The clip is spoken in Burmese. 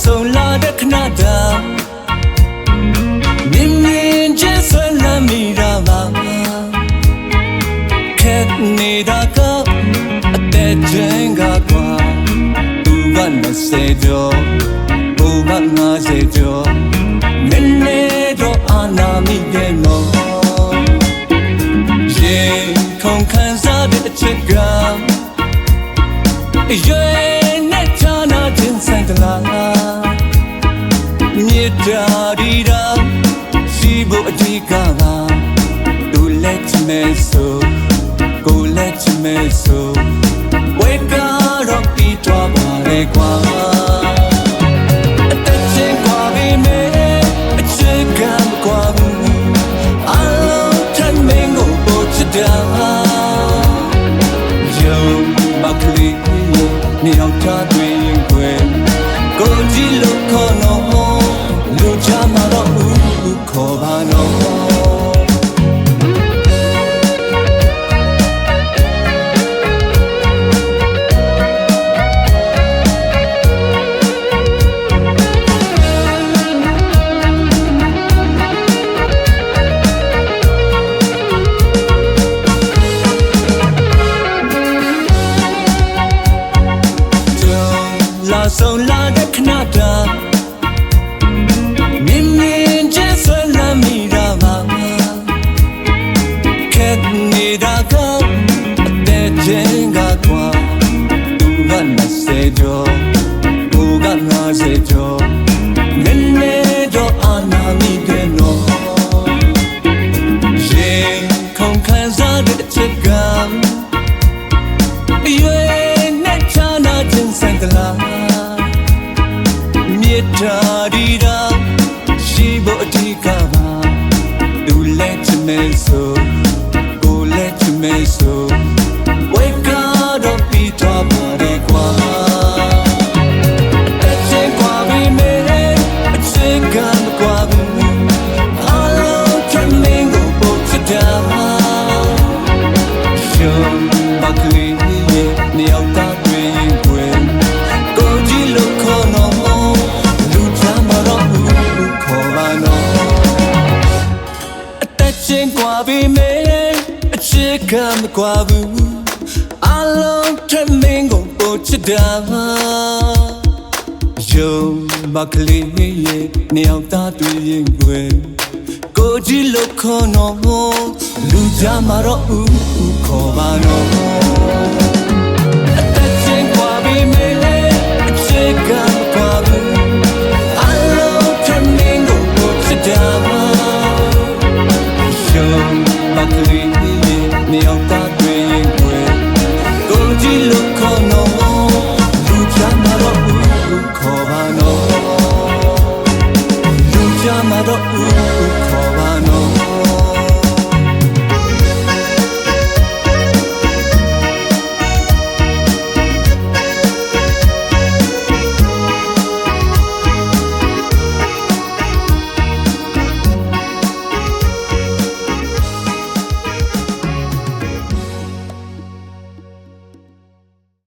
ဆုံးလာတဲ့ခဏတာမြင်မြင်ချင်းဆွဲလမ်းမိတာပါခက်နေတာကအသက်ချင်းကကွာသူက20ကျော်ဘုံက50ကျော်နည်းနည်းတော့အာနာမိတယ်နော်ရင်ခုန်ခံစားတဲ့အချက်ကရွယ်နဲ့ချာနာခြင်းဆိုင်တလားမြေတာဒီတာရှိဖို့အဓိကပါသူလက်ချမဲဆိုကိုလက်ချမဲဆိုဝေကတော့ပြီးတော့ပါလေကွာအသက်ချင်းကွာပြီမဲအချက်ကမကွာဘူးအလုံးထမင်းကိုပို့ချတာယုံမကလေးမြောက်ထားတွင်ွယ်ကိုကြည့်လို့ခေါ်တော့လူချမှာတော့ဦးခေါ်ပါတော့ဆုံးလာတဲ့ခဏတာမြင်မြင်ချင်းဆွဲလမ်းမိတာပါခက်နေတာကအသက်ချင်းကကွာသူက20ကျော်ဘိုးက50ကျော်နည်းနည်းတော့အာနာမိတယ်နော်ရင်ခုန်ခံစားတဲ့အချက်ကရွယ်နဲ့ချာနာခြင်းဆိုင်တလားမြေတာဒီတာရှိဖို့အဓိကပါသူလက်ချမဲဆိုကိုလက်ချမဲဆိုဝေကတော့ပြီးတော့ပါလေကွာအချင်းကွာပြီမဲအချင်းကမကွာဘူးအလုံးထမင်းကိုပို့ချတာရှုံးမကလေးရဲ့နေအောင်တာတွင်ွယ်ကိုကြည့်လို့ခေါ်တော့ချင်းကွာပြီမဲအချက်ကမကွာဘူးအလုံးထမင်းကိုပို့ချတာယုံမကလေးရဲ့နေအောင်သားတွေ့ရင်ွယ်ကိုကြည့်လို့ခေါ်တော့လူကြမှာတော့ဦးခေါ်ပါတော့